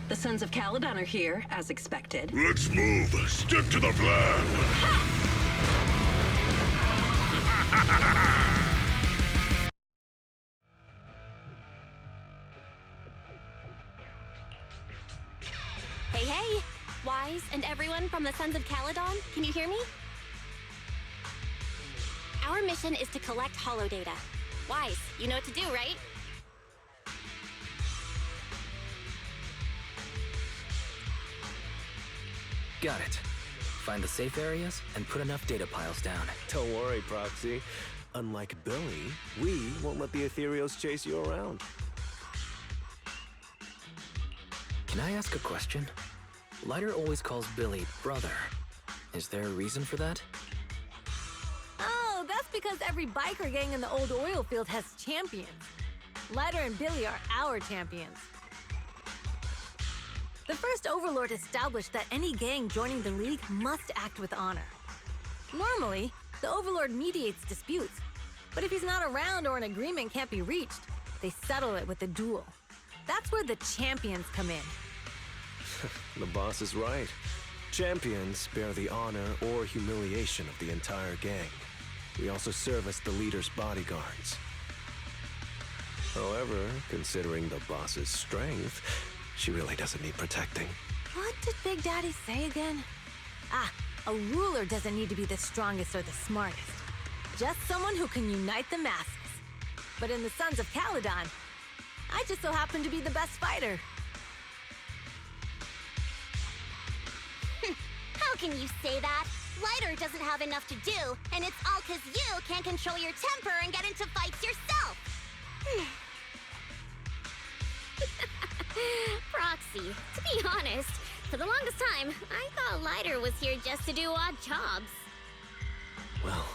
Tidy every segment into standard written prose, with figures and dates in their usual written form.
The Sons of Calydon are here, as expected. Let's move. Stick to the plan. Hey, hey! Wise and everyone from the Sons of Calydon, can you hear me? Our mission is to collect holodata. Wise, you know what to do, right? Got it. Find the safe areas and put enough data piles down. Don't worry, Proxy. Unlike Billy, we won't let the Ethereals chase you around. Can I ask a question? Lighter always calls Billy brother. Is there a reason for that? Oh, that's because every biker gang in the old oil field has champions. Lighter and Billy are our champions. The first Overlord established that any gang joining the League must act with honor. Normally, the Overlord mediates disputes, but if he's not around or an agreement can't be reached, they settle it with a duel. That's where the champions come in. The boss is right. Champions bear the honor or humiliation of the entire gang. We also serve as the leader's bodyguards. However, considering the boss's strength, she really doesn't need protecting. What did Big Daddy say again? Ah, a ruler doesn't need to be the strongest or the smartest. Just someone who can unite the masses. But in the Sons of Calydon, I just so happen to be the best fighter. How can you say that? Lighter doesn't have enough to do, and it's all 'cause you can't control your temper and get into fights yourself! Proxy, to be honest, for the longest time, I thought Lighter was here just to do odd jobs. Well,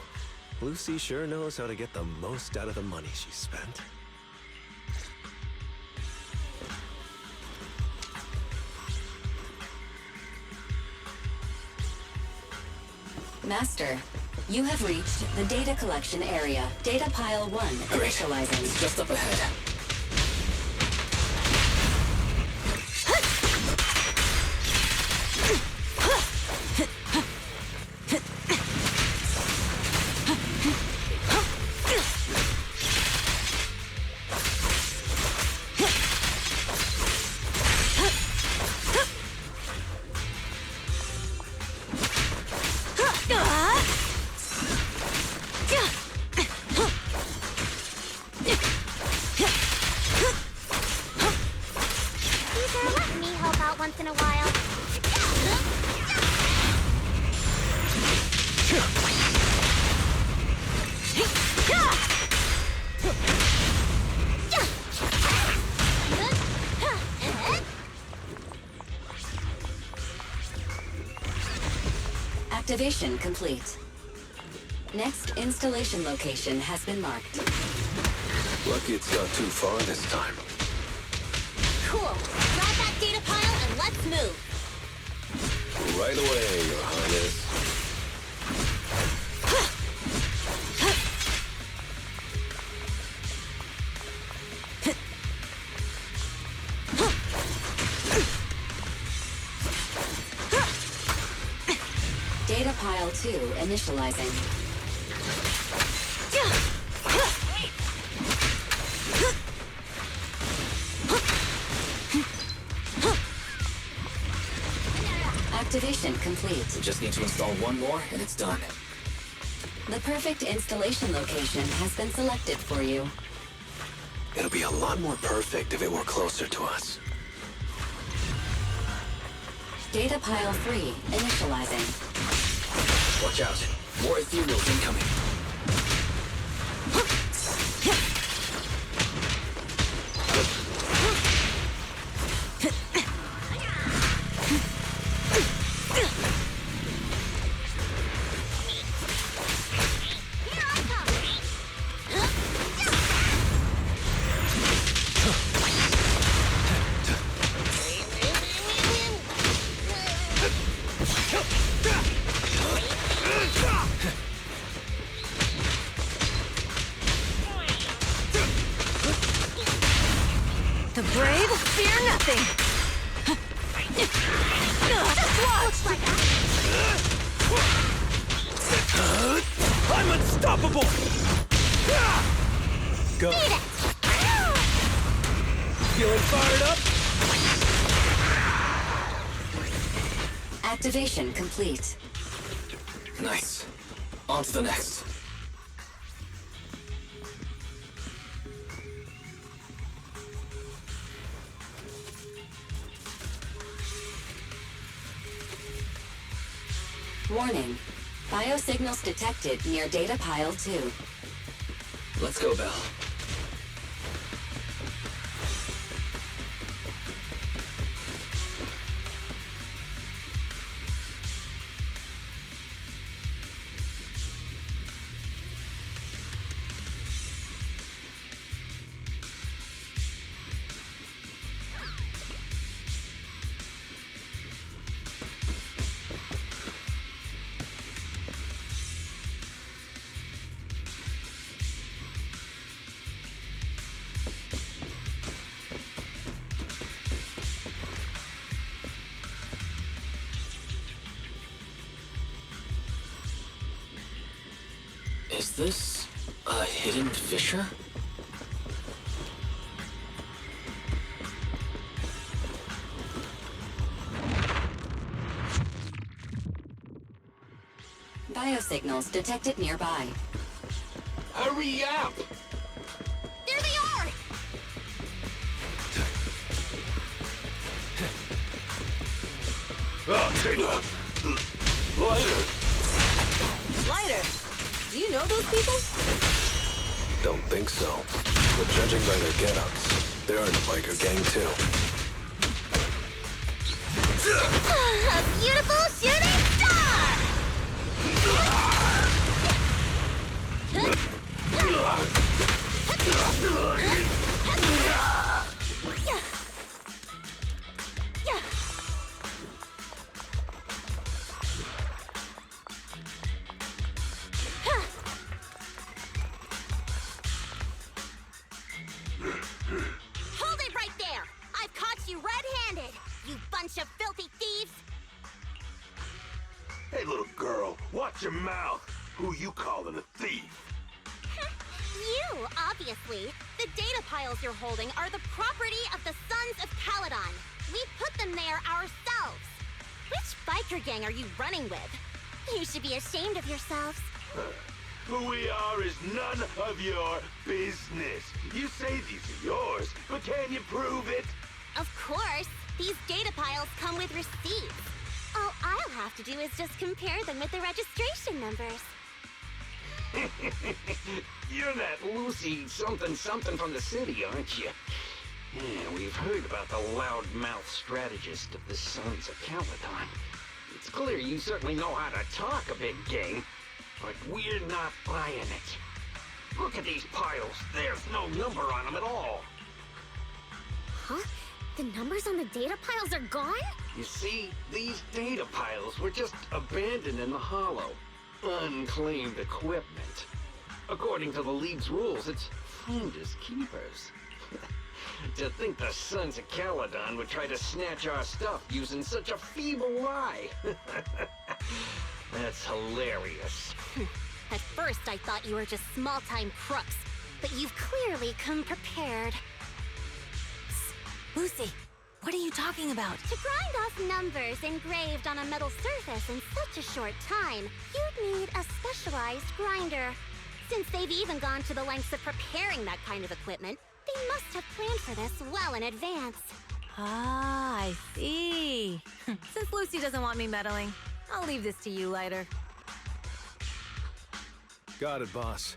Lucy sure knows how to get the most out of the money she spent. Master, you have reached the data collection area. Data pile 1 initializing. It's just up ahead. Once in a while. Activation complete. Next installation location has been marked. Lucky it's not too far this time. Cool. Grab that data pile and let's move. Right away, Your Highness. Data pile 2 initializing. Activation complete. We just need to install one more and it's done. The perfect installation location has been selected for you. It'll be a lot more perfect if it were closer to us. Data pile 3 initializing. Watch out. More ethereals incoming. The brave fear nothing. Looks like I'm unstoppable! Go. Feeling fired up? Activation complete. Nice. On to the next. Warning. Biosignals detected near Data Pile 2. Let's go, Belle. Is this a hidden fissure? Biosignals detected nearby. Hurry up! there they are! Lighter! Lighter, do you know those people? Don't think so. But judging by their get-ups, they're in a biker gang too. A beautiful shooting star! Hold it right there! I've caught you red-handed, you bunch of filthy thieves! Hey, little girl, watch your mouth. Who you calling a thief? You, obviously. The data piles you're holding are the property of the Sons of Calydon. We put them there ourselves. Which biker gang are you running with? You should be ashamed of yourselves. Who we are is none of your business. You say these are yours, but can you prove it? Of course. These data piles come with receipts. All I'll have to do is just compare them with the registration numbers. You're that Lucy something from the city, aren't you? Yeah, we've heard about the loudmouth strategist of the Sons of Calydon. It's clear you certainly know how to talk a big game, but we're not buying it. Look at these piles. There's no number on them at all. Huh? The numbers on the data piles are gone? You see, these data piles were just abandoned in the hollow. Unclaimed equipment. According to the League's rules, it's finders keepers. To think the Sons of Calydon would try to snatch our stuff using such a feeble lie. That's hilarious. At first, I thought you were just small-time crooks, but you've clearly come prepared. Lucy, what are you talking about? To grind off numbers engraved on a metal surface in such a short time, you'd need a specialized grinder. Since they've even gone to the lengths of preparing that kind of equipment, they must have planned for this well in advance. Ah, I see. Since Lucy doesn't want me meddling, I'll leave this to you, Lighter. Got it, boss.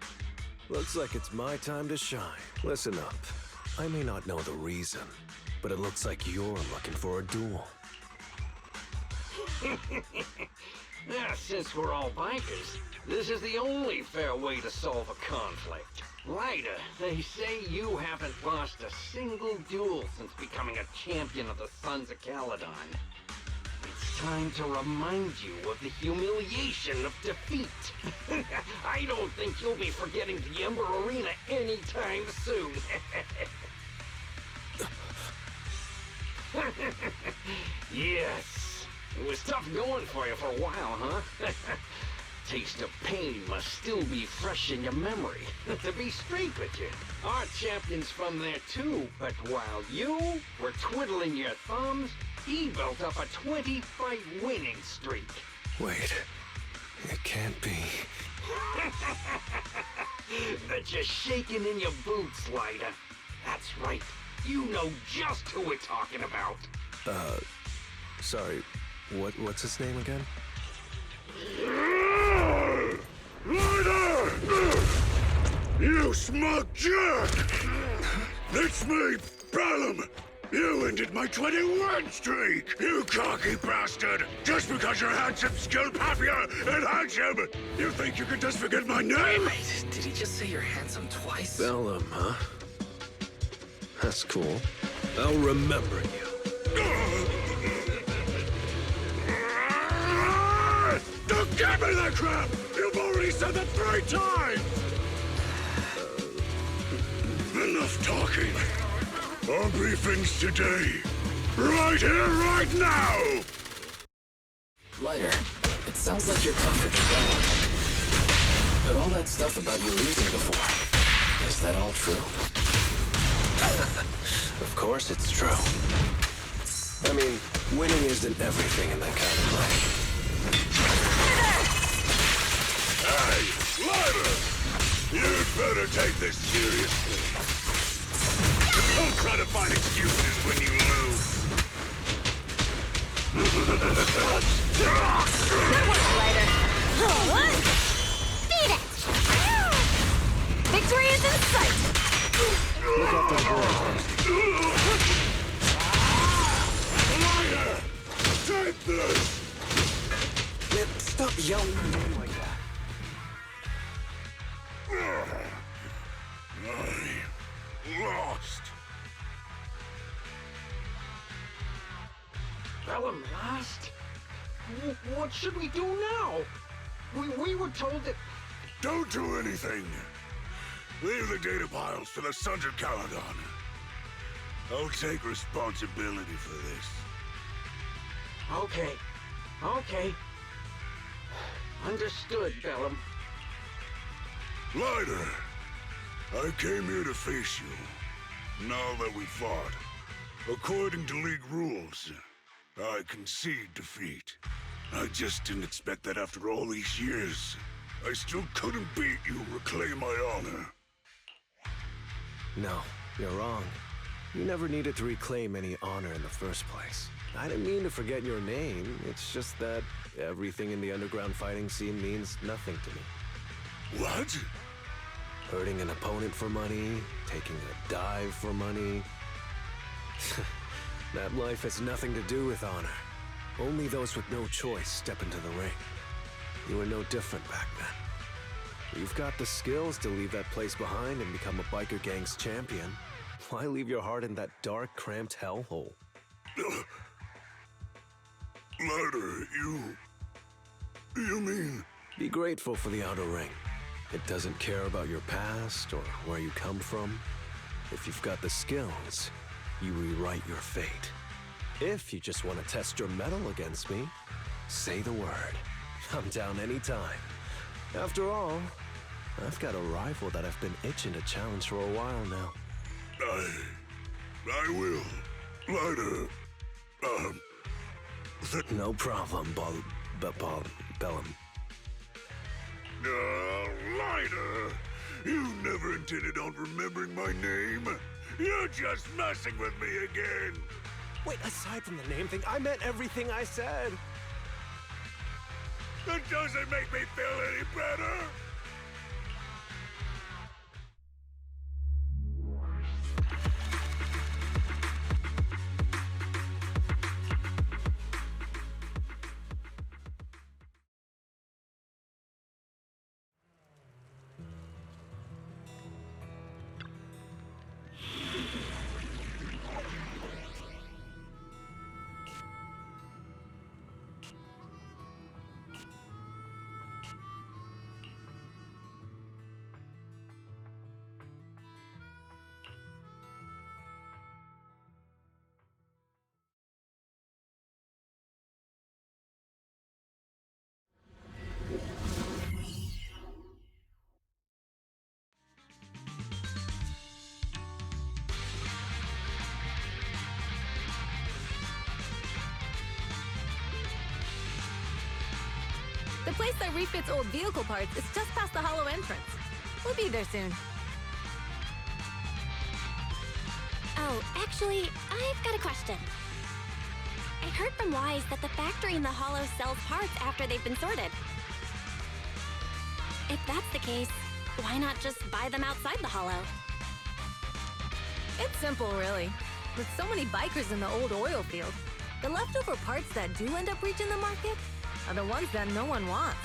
Looks like it's my time to shine. Listen up. I may not know the reason, but it looks like you're looking for a duel. Since we're all bikers, this is the only fair way to solve a conflict. Lighter, they say you haven't lost a single duel since becoming a champion of the Sons of Calydon. It's time to remind you of the humiliation of defeat. I don't think you'll be forgetting the Ember Arena anytime soon. Yes. It was tough going for you for a while, huh? Taste of pain must still be fresh in your memory. To be straight with you, our champion's from there too, but while you were twiddling your thumbs, he built up a 20-fight winning streak. Wait, it can't be. That you're shaking in your boots, Lighter. That's right. You know just who we're talking about. Sorry, what's his name again? Ryder! You smug jerk! It's me, Bellum! You ended my 20-win streak! You cocky bastard! Just because you're handsome, skilled, happier, and handsome! You think you can just forget my name? Wait, did he just say you're handsome twice? Bellum, huh? That's cool. I'll remember you. Don't give me that crap! You've already said that 3 times! Enough talking. Our briefings today. Right here, right now! Lighter, it sounds like you're tougher than Bellum. But all that stuff about you losing before, is that all true? Of course it's true. I mean, winning isn't everything in that kind of play. Hey, Ryder! You'd better take this seriously. Don't try to find excuses when you lose. Good work, Lighter. Beat it! Victory is in sight! Look after the boys, Ryder! Take this! man, stop yelling like that. I lost. Bellum lost? What should we do now? We were told that... Don't do anything. Leave the data piles to the Sons of Calydon. I'll take responsibility for this. Okay. Understood, Bellum. Ryder, I came here to face you. Now that we fought, according to League rules, I concede defeat. I just didn't expect that after all these years, I still couldn't beat you, reclaim my honor. No, you're wrong. You never needed to reclaim any honor in the first place. I didn't mean to forget your name. It's just that everything in the underground fighting scene means nothing to me. What? Hurting an opponent for money, taking a dive for money. That life has nothing to do with honor. Only those with no choice step into the ring. You were no different back then. You've got the skills to leave that place behind and become a biker gang's champion. Why leave your heart in that dark, cramped hellhole? Ryder, you mean... Be grateful for the outer ring. It doesn't care about your past or where you come from. If you've got the skills, you rewrite your fate. If you just want to test your mettle against me, say the word. I'm down anytime. After all, I've got a rival that I've been itching to challenge for a while now. I will. Ryder, No problem, Bellum. Ryder! You never intended on remembering my name. You're just messing with me again. Wait, aside from the name thing, I meant everything I said. That doesn't make me feel any better. place that refits old vehicle parts is just past the hollow entrance. We'll be there soon. Oh, actually, I've got a question. I heard from Wise that the factory in the hollow sells parts after they've been sorted. If that's the case, why not just buy them outside the hollow? It's simple, really. With so many bikers in the old oil field, the leftover parts that do end up reaching the market are the ones that no one wants.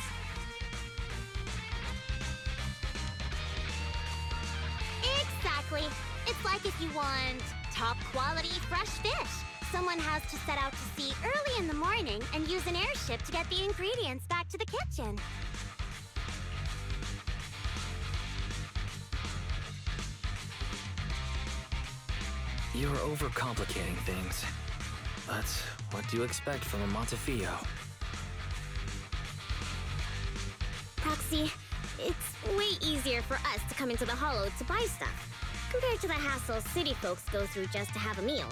Exactly. It's like if you want top quality fresh fish. Someone has to set out to sea early in the morning and use an airship to get the ingredients back to the kitchen. You're overcomplicating things. But what do you expect from a Montefiore? Proxy, it's way easier for us to come into the hollow to buy stuff, compared to the hassle city folks go through just to have a meal.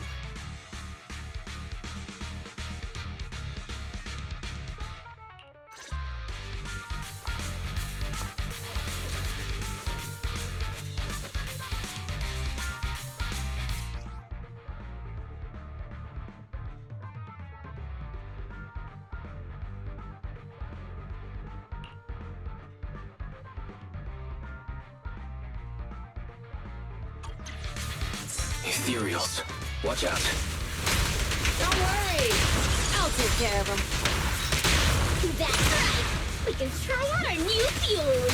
Ethereals. Watch out. Don't worry! I'll take care of them. That's right! We can try out our new fuel!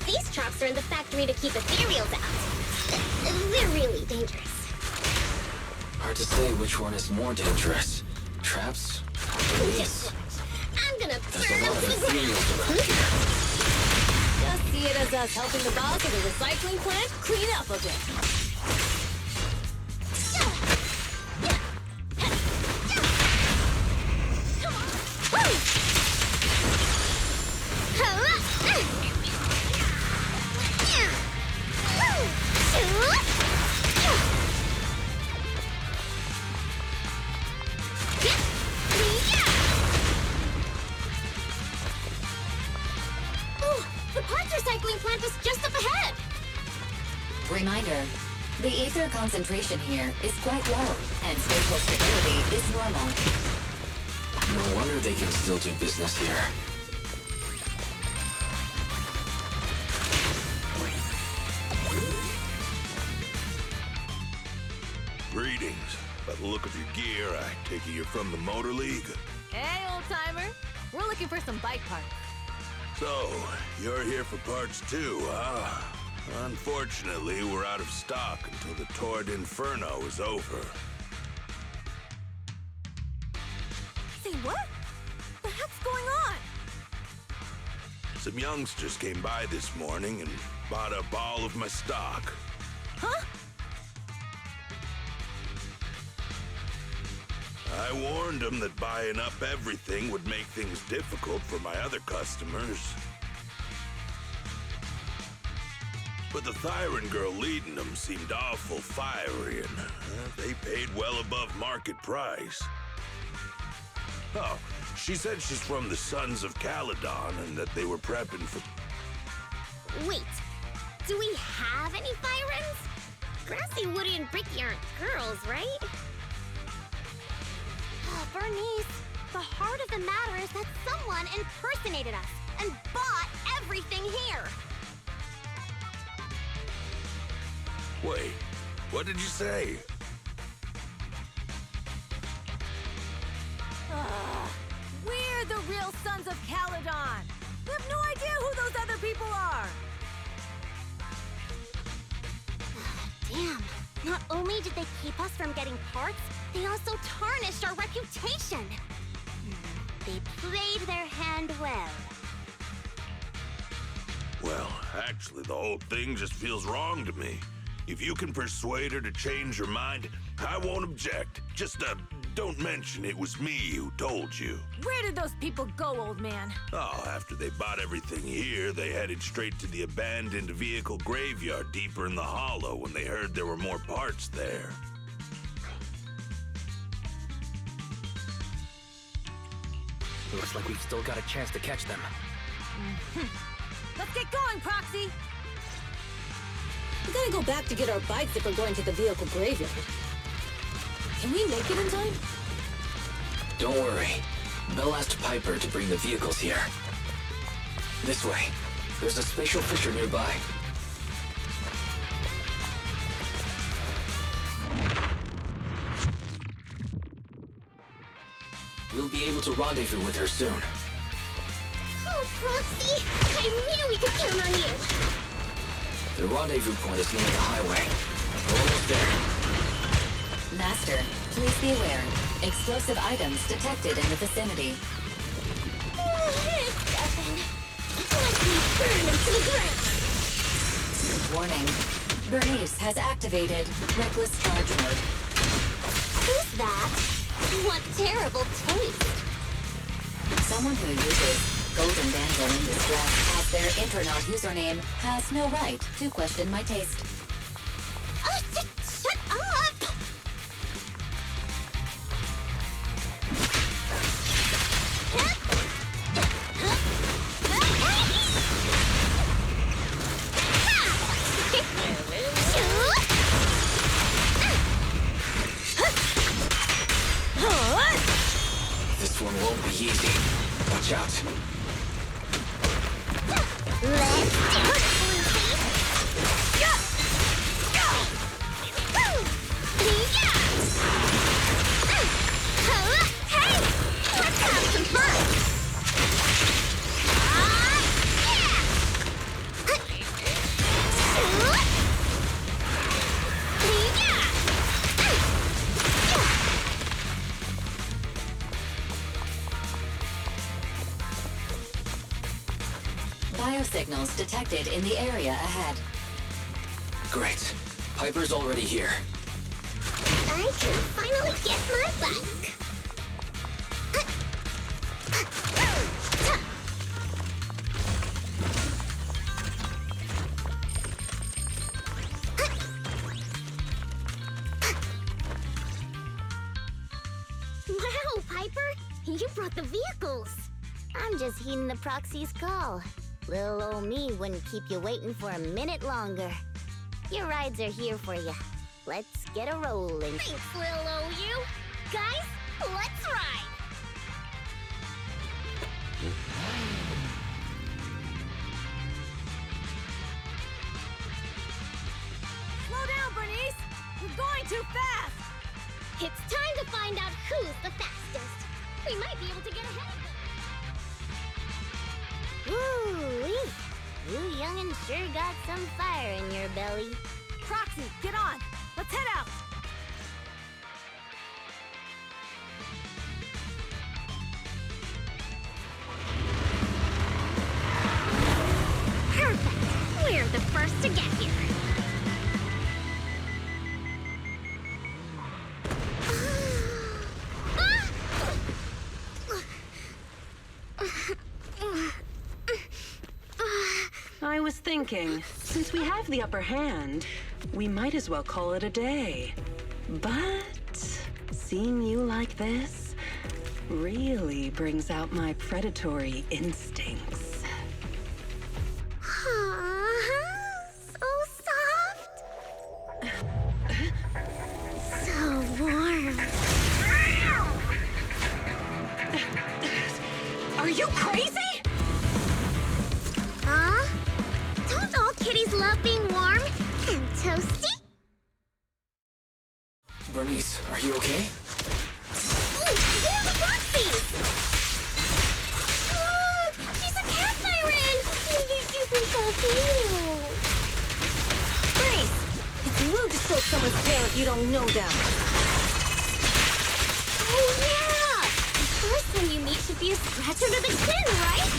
These trucks are in the factory to keep ethereals out. They're really dangerous. Hard to say which one is more dangerous. Traps? Or police? I'm gonna There's burn a them lot to of the ethereals ground! around here. Just see it as us helping the boss of the recycling plant clean up a bit. The parts recycling plant is just up ahead! Reminder, the ether concentration here is quite low, and spatial stability is normal. No wonder they can still do business here. Greetings. By the look of your gear, I take it you're from the Motor League. Hey, old-timer. We're looking for some bike parts. So, you're here for parts too, huh? Unfortunately, we're out of stock until the Torrid Inferno is over. Say what? The heck's going on? Some youngsters came by this morning and bought up all of my stock. Huh? I warned them that buying up everything would make things difficult for my other customers. But the Thyron girl leading them seemed awful fiery, and they paid well above market price. Oh, she said she's from the Sons of Calydon and that they were prepping for... Wait, do we have any Thyrans? Grassy, woody, and bricky aren't girls, right? Bernice, the heart of the matter is that someone impersonated us and bought everything here. Wait, what did you say? We're the real Sons of Calydon. We have no idea who those other people are. Damn. Not only did they keep us from getting parts, they also tarnished our reputation. They played their hand well. Well, actually, the whole thing just feels wrong to me. If you can persuade her to change her mind, I won't object. Just don't mention it was me who told you. Where did those people go, old man? Oh, after they bought everything here, they headed straight to the abandoned vehicle graveyard deeper in the hollow when they heard there were more parts there. Looks like we've still got a chance to catch them. Let's get going, Proxy! We gotta go back to get our bikes if we're going to the vehicle graveyard. Can we make it in time? Don't worry. Bell asked Piper to bring the vehicles here. This way. There's a spatial fisher nearby. We'll be able to rendezvous with her soon. Oh, Proxy! I knew we could count on you! The rendezvous point is near the highway. We're almost there. Master, please be aware. Explosive items detected in the vicinity. It's nothing. Let me burn them to the ground! Warning. Bernice has activated Reckless Charge Mode. Who's that? What terrible taste! Someone who uses Golden Damsel in Distress as their Intronaut username has no right to question my taste. Shut up! This one won't be easy. Watch out. Let's do it, Lucy! Hey! Let's have some fun! Biosignals detected in the area ahead. Great. Piper's already here. I can finally get my bike! Wow, Piper! You brought the vehicles! I'm just heeding the proxy's call. Little old me wouldn't keep you waiting for a minute longer. Your rides are here for you. Let's get a rolling. Thanks, little old you. Guys, let's ride! Slow down, Bernice! You're going too fast! It's time to find out who's the fastest. We might be able to get ahead of them. Ooh-wee. You young'uns sure got some fire in your belly. Proxy, get on! Let's head out! Perfect! We're the first to get here. I was thinking, since we have the upper hand, we might as well call it a day. But seeing you like this really brings out my predatory instincts. So soft. So warm. Are you crazy? Huh? Don't all kitties love being warm and toasty? Bernice, are you okay? Ooh, they're the Roxies! She's a cat siren! You're super so cute! Bernice! It's rude to stroke someone's tail if you don't know them. Oh, yeah! The first time you meet should be a scratch under the chin, right?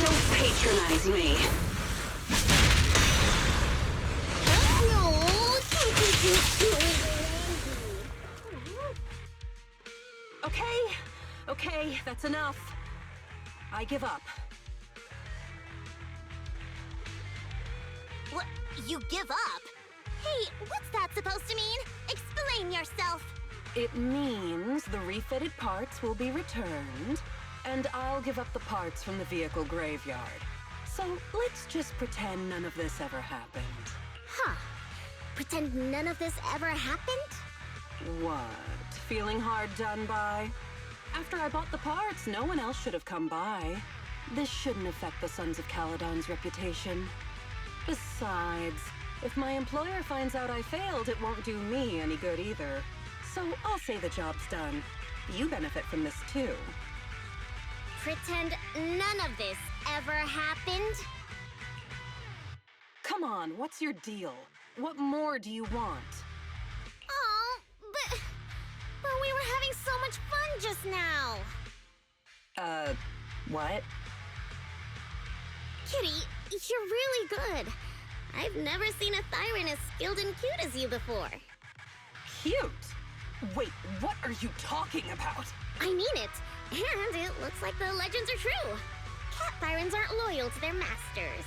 Don't patronize me. No, don't be too silly. Okay, that's enough. I give up. What? You give up? Hey, what's that supposed to mean? Explain yourself. It means the refitted parts will be returned, and I'll give up the parts from the vehicle graveyard. So let's just pretend none of this ever happened. Huh. Pretend none of this ever happened? What? Feeling hard done by? After I bought the parts, no one else should have come by. This shouldn't affect the Sons of Calydon's reputation. Besides, if my employer finds out I failed, it won't do me any good either. So I'll say the job's done. You benefit from this too. Pretend none of this ever happened? Come on, what's your deal? What more do you want? Oh, but we were having so much fun just now. What? Kitty, you're really good. I've never seen a Thyran as skilled and cute as you before. Cute? Wait, what are you talking about? I mean it. And it looks like the legends are true. Cat Thyrans aren't loyal to their masters.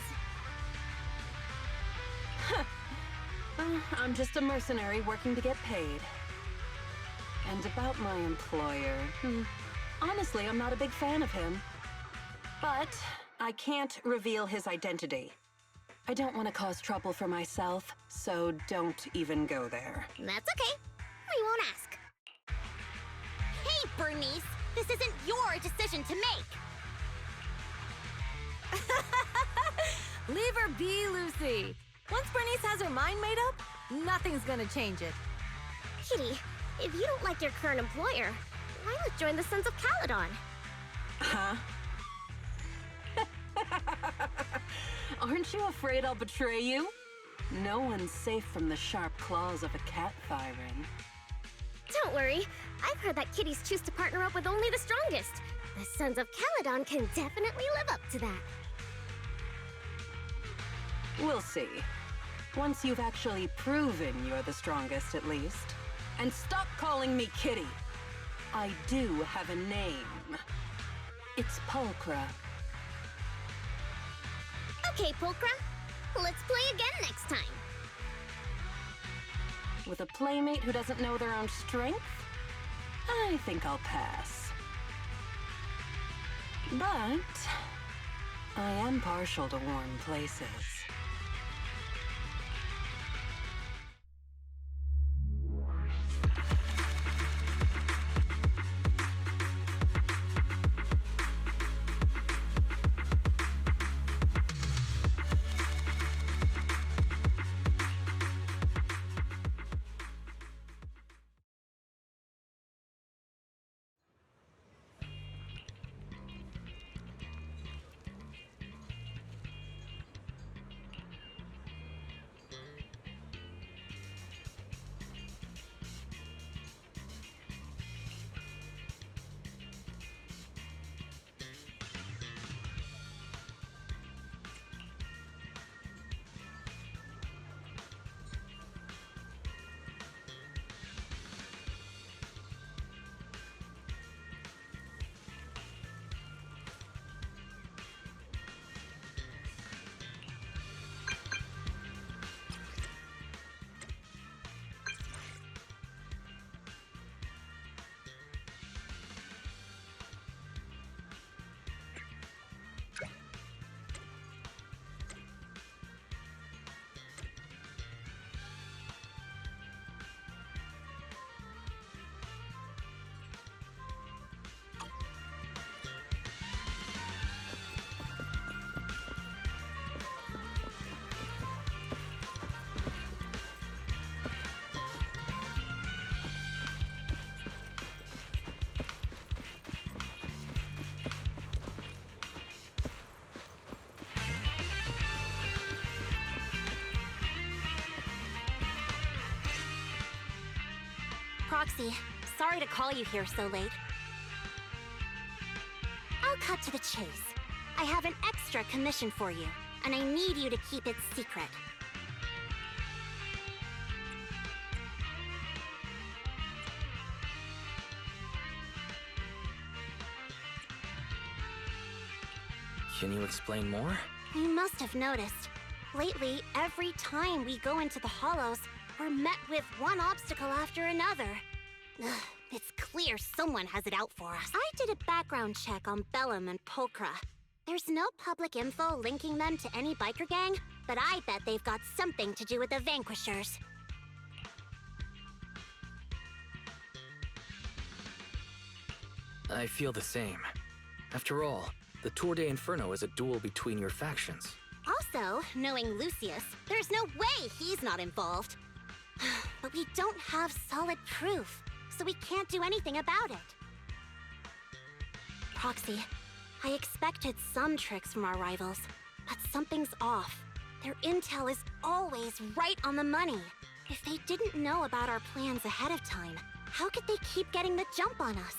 I'm just a mercenary working to get paid. And about my employer, honestly, I'm not a big fan of him. But I can't reveal his identity. I don't want to cause trouble for myself, so don't even go there. That's okay. We won't ask. Hey, Bernice! This isn't your decision to make! Leave her be, Lucy. Once Bernice has her mind made up, nothing's gonna change it. Kitty, if you don't like your current employer, why not join the Sons of Calydon? Huh? Aren't you afraid I'll betray you? No one's safe from the sharp claws of a cat Thyran. Don't worry. I've heard that kitties choose to partner up with only the strongest. The Sons of Calydon can definitely live up to that. We'll see. Once you've actually proven you're the strongest, at least. And stop calling me Kitty. I do have a name. It's Pulchra. Okay, Pulchra. Let's play again next time. With a playmate who doesn't know their own strength? I think I'll pass. But I am partial to warm places. Proxy, sorry to call you here so late. I'll cut to the chase. I have an extra commission for you, and I need you to keep it secret. Can you explain more? You must have noticed. Lately, every time we go into the Hollows, we're met with one obstacle after another. Ugh, it's clear someone has it out for us. I did a background check on Bellum and Pulchra. There's no public info linking them to any biker gang, but I bet they've got something to do with the Vanquishers. I feel the same. After all, the Tour de Inferno is a duel between your factions. Also, knowing Lucius, there's no way he's not involved. But we don't have solid proof, so we can't do anything about it. Proxy, I expected some tricks from our rivals, but something's off. Their intel is always right on the money. If they didn't know about our plans ahead of time, how could they keep getting the jump on us?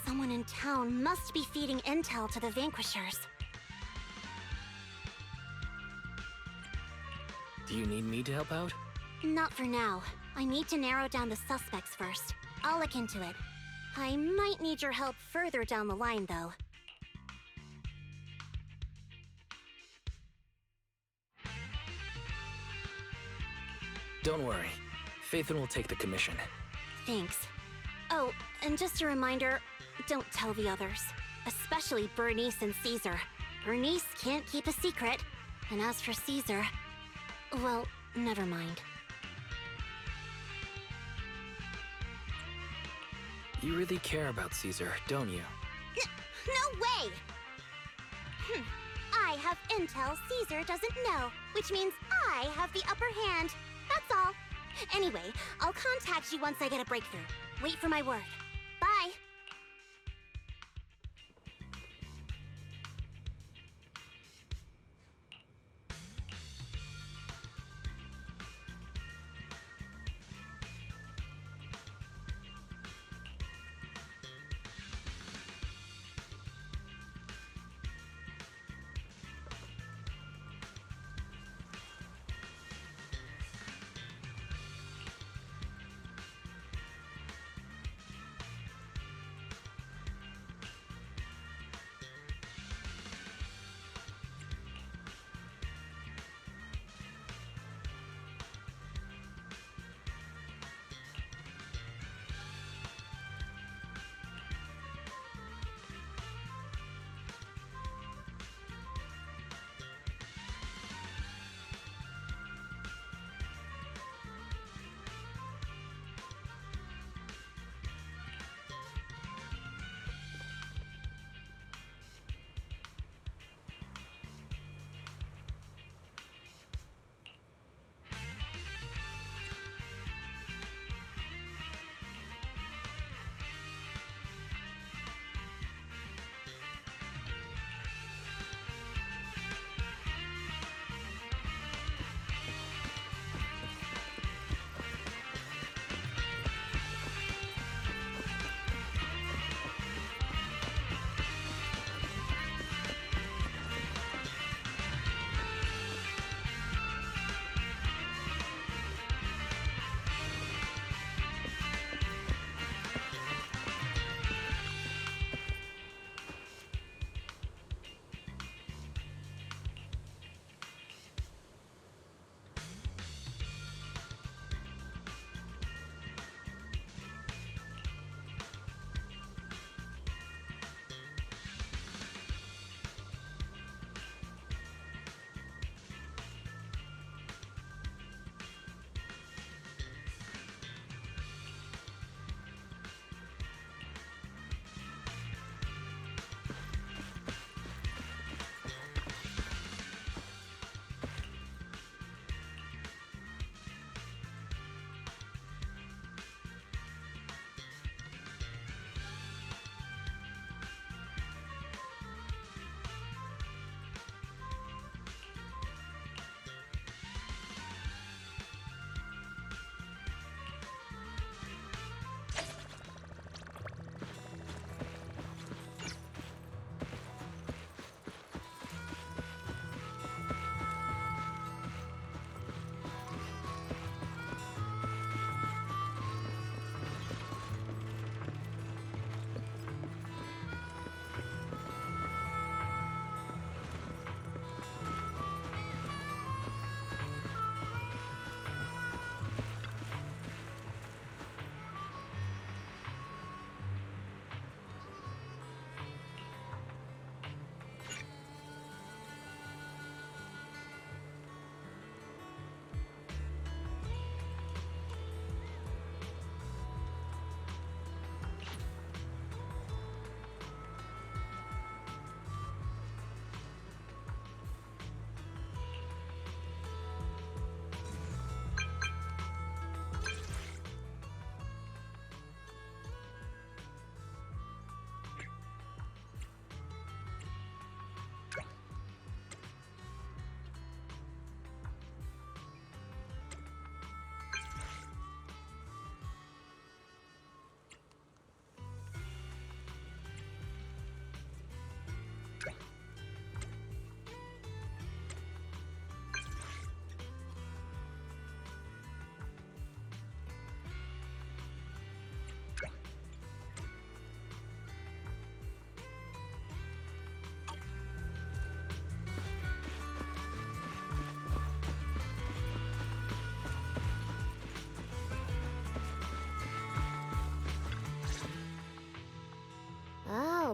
Someone in town must be feeding intel to the Vanquishers. Do you need me to help out? Not for now. I need to narrow down the suspects first. I'll look into it. I might need your help further down the line, though. Don't worry. Phaethon will take the commission. Thanks. Oh, and just a reminder, don't tell the others. Especially Bernice and Caesar. Bernice can't keep a secret. And as for Caesar... well, never mind. You really care about Caesar, don't you? No way! I have intel Caesar doesn't know, which means I have the upper hand. That's all. Anyway, I'll contact you once I get a breakthrough. Wait for my word. Bye.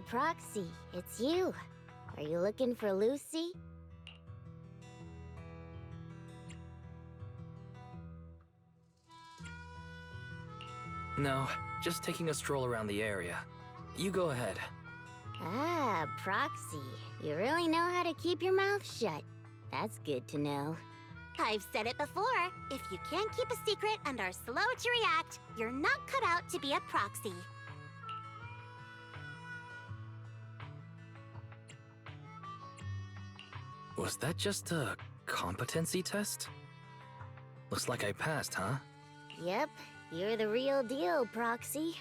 Oh, Proxy, it's you. Are you looking for Lucy? No, just taking a stroll around the area. You go ahead. Ah, Proxy. You really know how to keep your mouth shut. That's good to know. I've said it before. If you can't keep a secret and are slow to react, you're not cut out to be a proxy. Was that just a competency test? Looks like I passed, huh? Yep, you're the real deal, Proxy.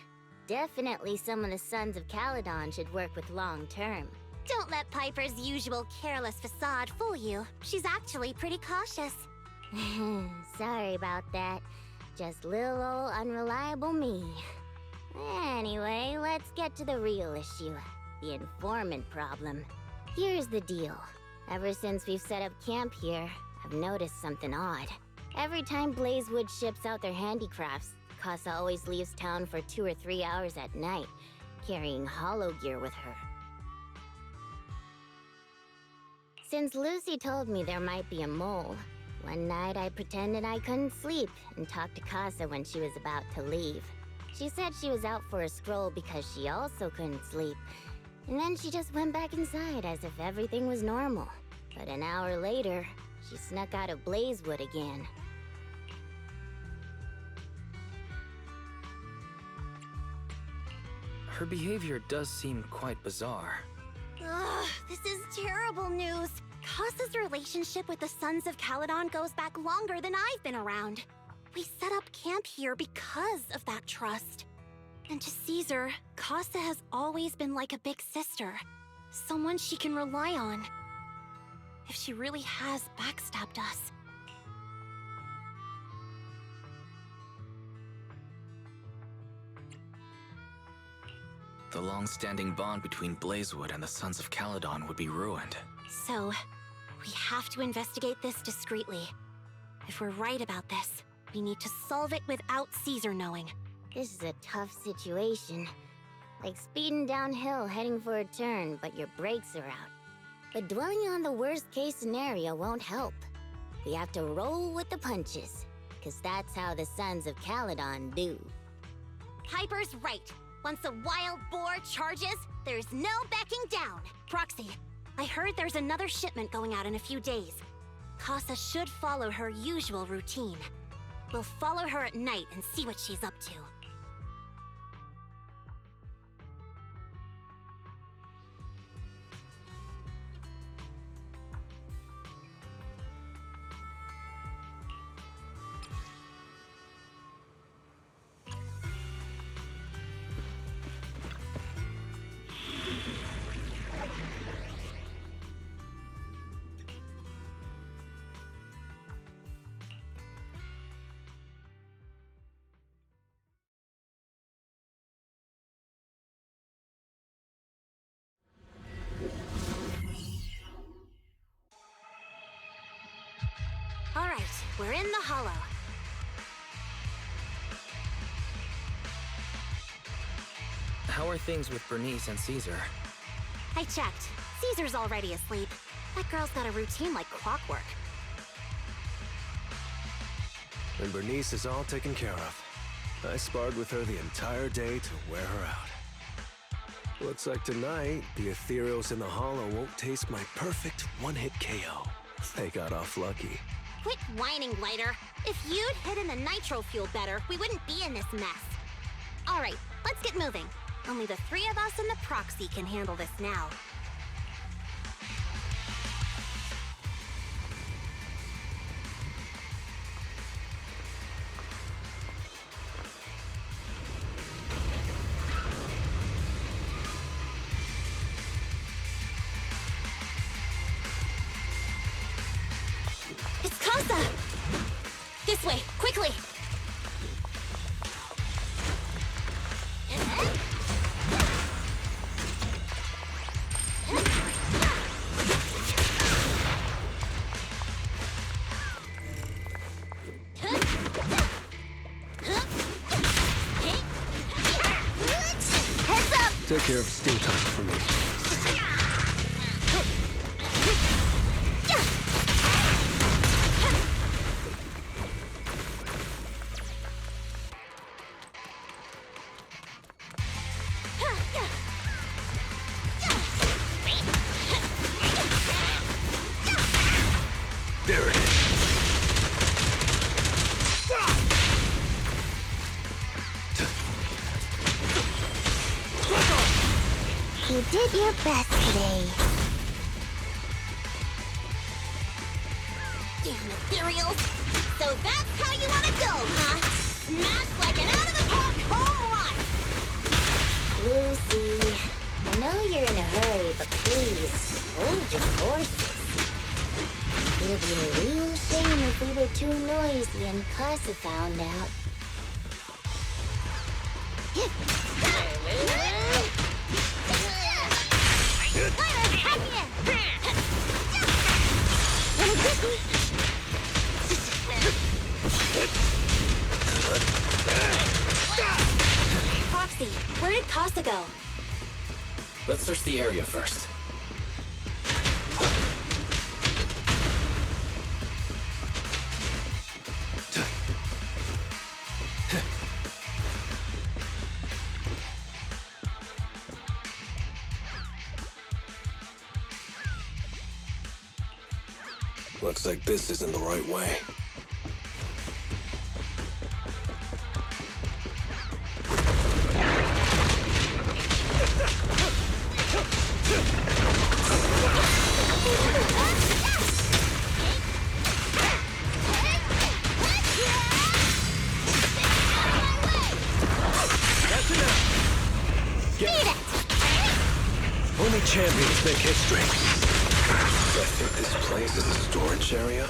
Definitely some of the Sons of Calydon should work with long term. Don't let Piper's usual careless facade fool you. She's actually pretty cautious. Sorry about that. Just little old unreliable me. Anyway, let's get to the real issue. The informant problem. Here's the deal. Ever since we've set up camp here, I've noticed something odd. Every time Blazewood ships out their handicrafts, Casa always leaves town for 2 or 3 hours at night, carrying hollow gear with her. Since Lucy told me there might be a mole, one night I pretended I couldn't sleep and talked to Casa when she was about to leave. She said she was out for a stroll because she also couldn't sleep, and then she just went back inside as if everything was normal. But an hour later, she snuck out of Blazewood again. Her behavior does seem quite bizarre. Ugh, this is terrible news. Casa's relationship with the Sons of Calydon goes back longer than I've been around. We set up camp here because of that trust. And to Caesar, Casa has always been like a big sister. Someone she can rely on. If she really has backstabbed us. The long-standing bond between Blazewood and the Sons of Calydon would be ruined. So, we have to investigate this discreetly. If we're right about this, we need to solve it without Caesar knowing. This is a tough situation. Like speeding downhill heading for a turn, but your brakes are out. But dwelling on the worst-case scenario won't help. We have to roll with the punches, because that's how the Sons of Calydon do. Piper's right. Once a wild boar charges, there's no backing down. Proxy, I heard there's another shipment going out in a few days. Casa should follow her usual routine. We'll follow her at night and see what she's up to. All right, we're in the hollow. How are things with Bernice and Caesar? I checked. Caesar's already asleep. That girl's got a routine like clockwork. And Bernice is all taken care of. I sparred with her the entire day to wear her out. Looks like tonight, the ethereals in the hollow won't taste my perfect one-hit KO. They got off lucky. Quit whining, Lighter. If you'd hidden the nitro fuel better, we wouldn't be in this mess. All right, let's get moving. Only the 3 of us and the proxy can handle this now. It's Casa! This way, quickly! take care of steam time for me. There it is. You did your best today. Damn ethereals! So that's how you want to go, huh? Smash like an out-of-the-park home run! Lucy, I know you're in a hurry, but please, hold your horses. It'd be a real shame if we were too noisy and Casa found out. Foxy, where did Casa go? Let's search the area first. Looks like this isn't the right way. That's enough! Get it! Only champions make history. I think this place is a storage area.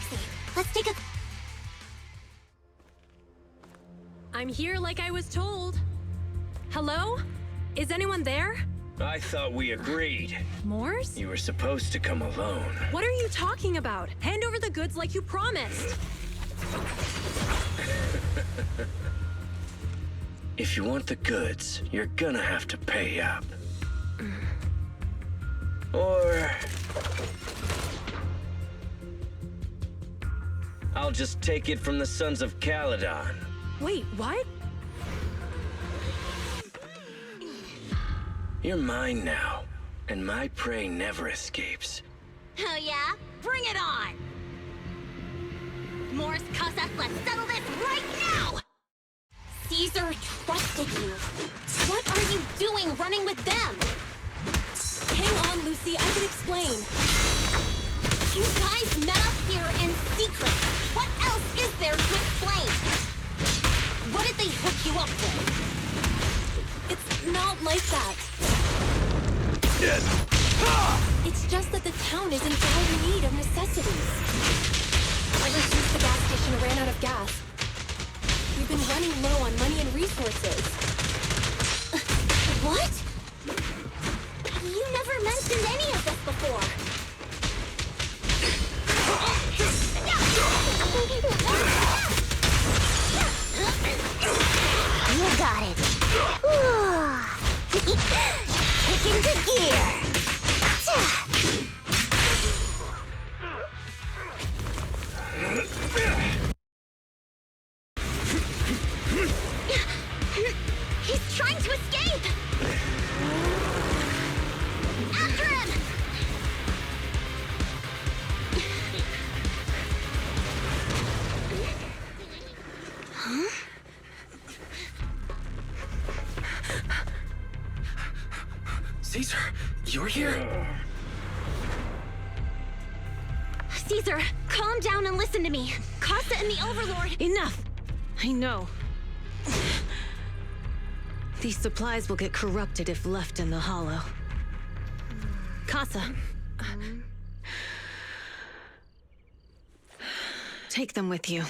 taxi. Let's take a... I'm here like I was told. Hello? Is anyone there? I thought we agreed. Morse? You were supposed to come alone. What are you talking about? Hand over the goods like you promised. If you want the goods, you're gonna have to pay up. Or... I'll just take it from the Sons of Calydon. Wait, what? You're mine now, and my prey never escapes. Oh yeah? Bring it on! Morse, Casa, let's settle this right now! Caesar trusted you. What are you doing running with them? Hang on, Lucy, I can explain. You guys met up here in secret. What else is there to explain? What did they hook you up with? It's not like that. It's just that the town is in dire need of necessities. Ever since the gas station ran out of gas, we've been running low on money and resources. What? You never mentioned any of this before. You got it. Kick into gear. He's trying to escape! After him! Huh? Caesar, you're here? Caesar, calm down and listen to me. Casa and the Overlord... Enough! I know. These supplies will get corrupted if left in the hollow. Casa. Take them with you.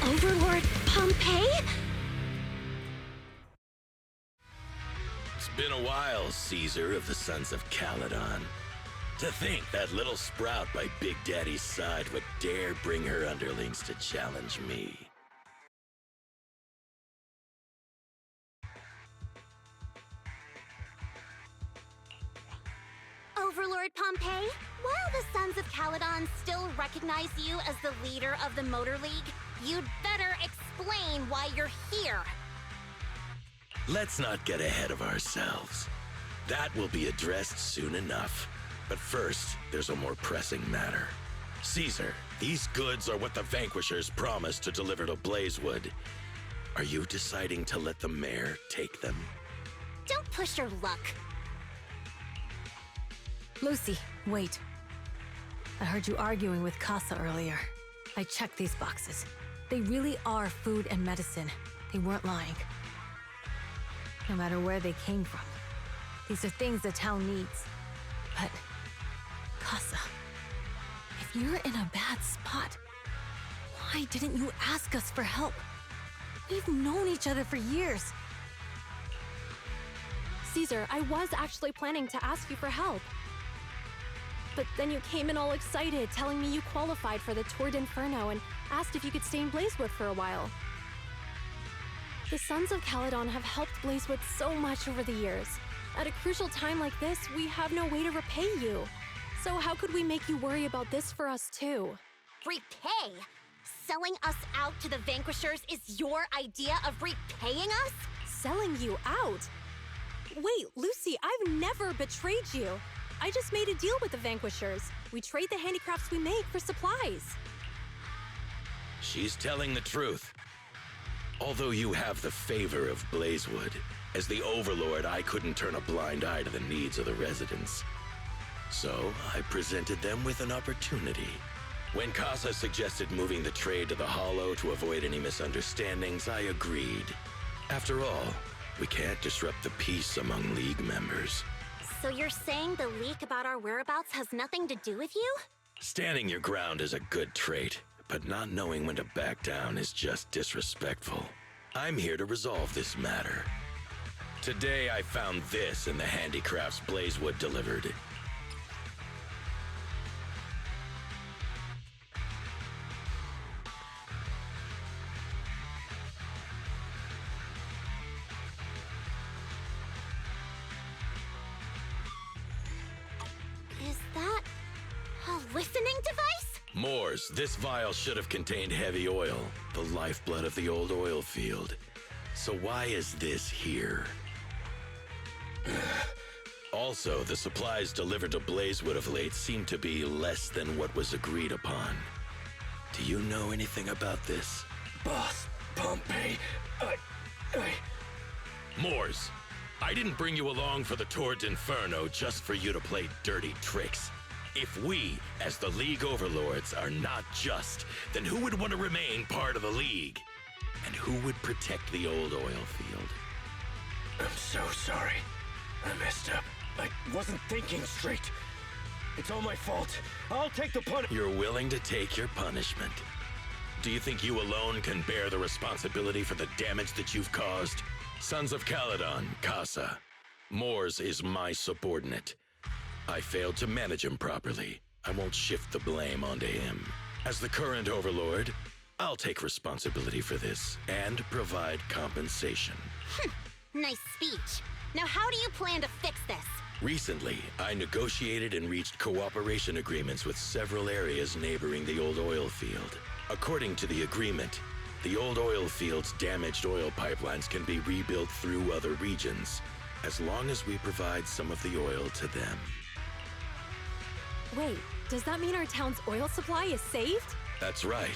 Overlord Pompeii? It's been a while, Caesar of the Sons of Calydon. To think that little sprout by Big Daddy's side would dare bring her underlings to challenge me. Overlord Pompeii, while the Sons of Calydon still recognize you as the leader of the Motor League, you'd better explain why you're here. Let's not get ahead of ourselves. That will be addressed soon enough. But first, there's a more pressing matter. Caesar, these goods are what the Vanquishers promised to deliver to Blazewood. Are you deciding to let the mayor take them? Don't push your luck. Lucy, wait. I heard you arguing with Casa earlier. I checked these boxes. They really are food and medicine. They weren't lying. No matter where they came from. These are things the town needs. But, Casa, if you're in a bad spot, why didn't you ask us for help? We've known each other for years. Caesar, I was actually planning to ask you for help. But then you came in all excited, telling me you qualified for the Tour d'Inferno and asked if you could stay in Blazewood for a while. The Sons of Calydon have helped Blazewood so much over the years. At a crucial time like this, we have no way to repay you. So how could we make you worry about this for us too? Repay? Selling us out to the Vanquishers is your idea of repaying us? Selling you out? Wait, Lucy, I've never betrayed you. I just made a deal with the Vanquishers. We trade the handicrafts we make for supplies. She's telling the truth. Although you have the favor of Blazewood, as the Overlord, I couldn't turn a blind eye to the needs of the residents. So I presented them with an opportunity. When Casa suggested moving the trade to the Hollow to avoid any misunderstandings, I agreed. After all, we can't disrupt the peace among League members. So you're saying the leak about our whereabouts has nothing to do with you? Standing your ground is a good trait, but not knowing when to back down is just disrespectful. I'm here to resolve this matter. Today I found this in the handicrafts Blazewood delivered. Is that a listening device? Moors, this vial should have contained heavy oil, the lifeblood of the old oil field. So why is this here? Also, the supplies delivered to Blazewood of late seem to be less than what was agreed upon. Do you know anything about this? Boss, Pompey, Moors, I didn't bring you along for the Tour d'Inferno just for you to play dirty tricks. If we, as the League Overlords, are not just, then who would want to remain part of the League? And who would protect the old oil field? I'm so sorry. I messed up. I wasn't thinking straight. It's all my fault. I'll take the punishment. You're willing to take your punishment. Do you think you alone can bear the responsibility for the damage that you've caused? Sons of Calydon, Casa. Moors is my subordinate. I failed to manage him properly. I won't shift the blame onto him. As the current overlord, I'll take responsibility for this and provide compensation. Nice speech. Now how do you plan to fix this? Recently, I negotiated and reached cooperation agreements with several areas neighboring the old oil field. According to the agreement, the old oil field's damaged oil pipelines can be rebuilt through other regions, as long as we provide some of the oil to them. Wait, does that mean our town's oil supply is saved? That's right.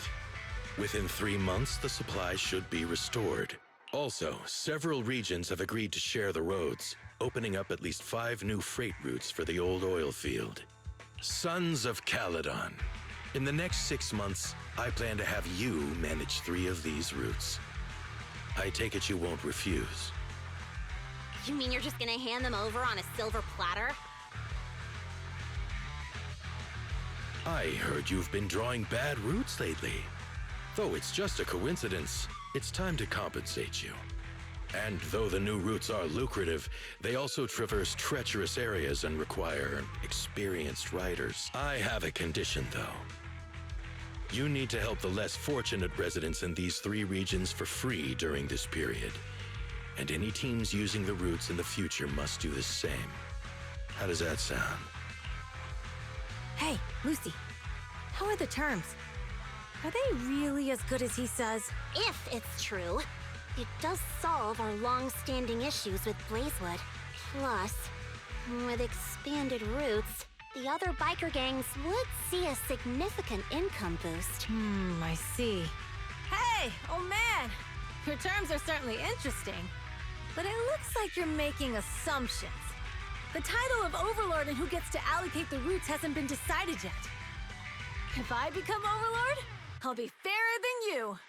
Within 3 months, the supply should be restored. Also, several regions have agreed to share the roads, opening up at least 5 new freight routes for the old oil field. Sons of Calydon. In the next 6 months, I plan to have you manage 3 of these routes. I take it you won't refuse. You mean you're just gonna hand them over on a silver platter? I heard you've been drawing bad routes lately. Though it's just a coincidence, it's time to compensate you. And though the new routes are lucrative, they also traverse treacherous areas and require experienced riders. I have a condition, though. You need to help the less fortunate residents in these 3 regions for free during this period. And any teams using the routes in the future must do the same. How does that sound? Hey, Lucy, how are the terms? Are they really as good as he says? If it's true, it does solve our long-standing issues with Blazewood. Plus, with expanded routes, the other biker gangs would see a significant income boost. I see. Hey, oh man! Your terms are certainly interesting, but it looks like you're making assumptions. The title of Overlord and who gets to allocate the routes hasn't been decided yet. If I become Overlord, I'll be fairer than you.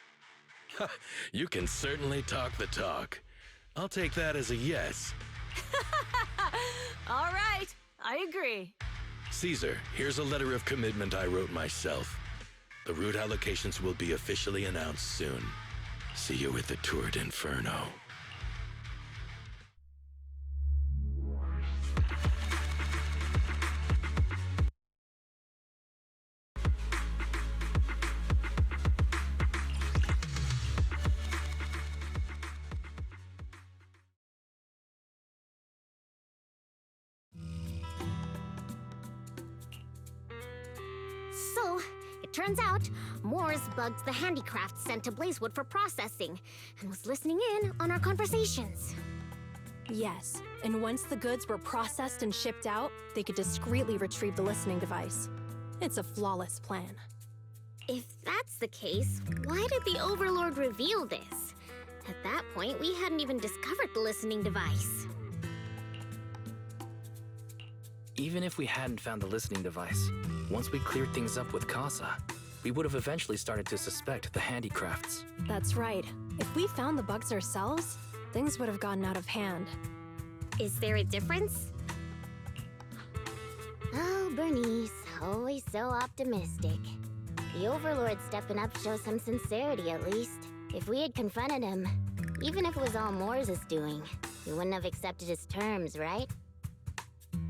You can certainly talk the talk. I'll take that as a yes. All right, I agree. Caesar, here's a letter of commitment I wrote myself. The route allocations will be officially announced soon. See you at the Tour d'Inferno. So, it turns out, Moores bugged the handicraft sent to Blazewood for processing, and was listening in on our conversations. Yes, and once the goods were processed and shipped out, they could discreetly retrieve the listening device. It's a flawless plan. If that's the case, why did the Overlord reveal this? At that point, we hadn't even discovered the listening device. Even if we hadn't found the listening device, once we cleared things up with Casa, we would have eventually started to suspect the handicrafts. That's right. If we found the bugs ourselves, things would have gotten out of hand. Is there a difference? Oh, Bernice, always so optimistic. The Overlord stepping up shows some sincerity, at least. If we had confronted him, even if it was all Moore's doing, we wouldn't have accepted his terms, right?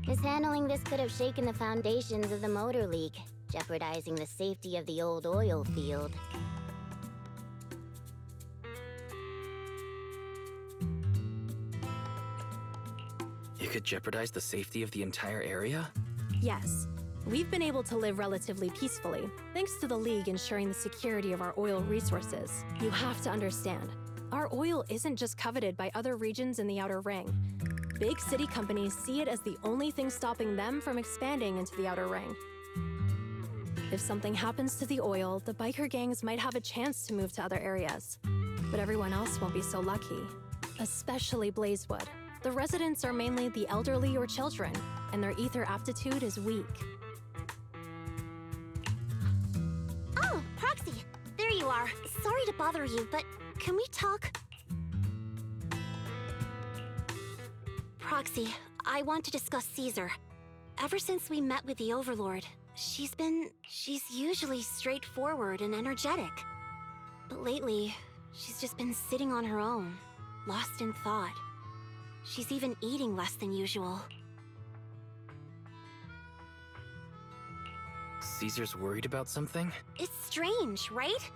Mishandling this could have shaken the foundations of the Motor League, jeopardizing the safety of the old oil field. It could jeopardize the safety of the entire area? Yes. We've been able to live relatively peacefully, thanks to the League ensuring the security of our oil resources. You have to understand, our oil isn't just coveted by other regions in the Outer Ring. Big city companies see it as the only thing stopping them from expanding into the Outer Ring. If something happens to the oil, the biker gangs might have a chance to move to other areas. But everyone else won't be so lucky. Especially Blazewood. The residents are mainly the elderly or children, and their ether aptitude is weak. Oh, Proxy! There you are. Sorry to bother you, but can we talk? Proxy, I want to discuss Caesar. Ever since we met with the Overlord, she's usually straightforward and energetic. But lately, she's just been sitting on her own, lost in thought. She's even eating less than usual. Caesar's worried about something? It's strange, right?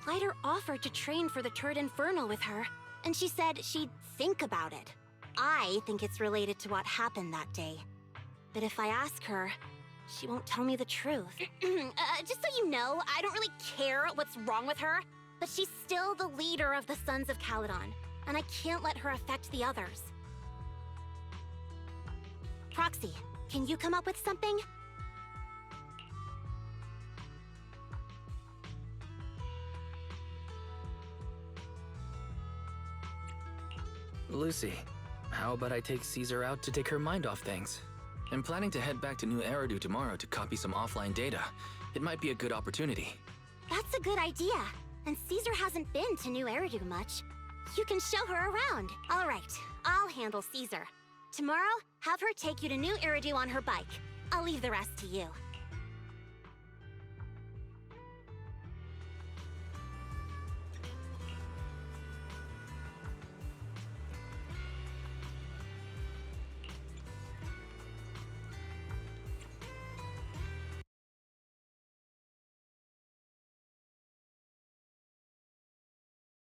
Lighter offered to train for the Turd Inferno with her, and she said she'd think about it. I think it's related to what happened that day. But if I ask her, she won't tell me the truth. Just so you know, I don't really care what's wrong with her, but she's still the leader of the Sons of Calydon, and I can't let her affect the others. Proxy, can you come up with something? Lucy, how about I take Caesar out to take her mind off things? I'm planning to head back to New Eridu tomorrow to copy some offline data. It might be a good opportunity. That's a good idea. And Caesar hasn't been to New Eridu much. You can show her around. All right, I'll handle Caesar. Tomorrow, have her take you to New Eridu on her bike. I'll leave the rest to you.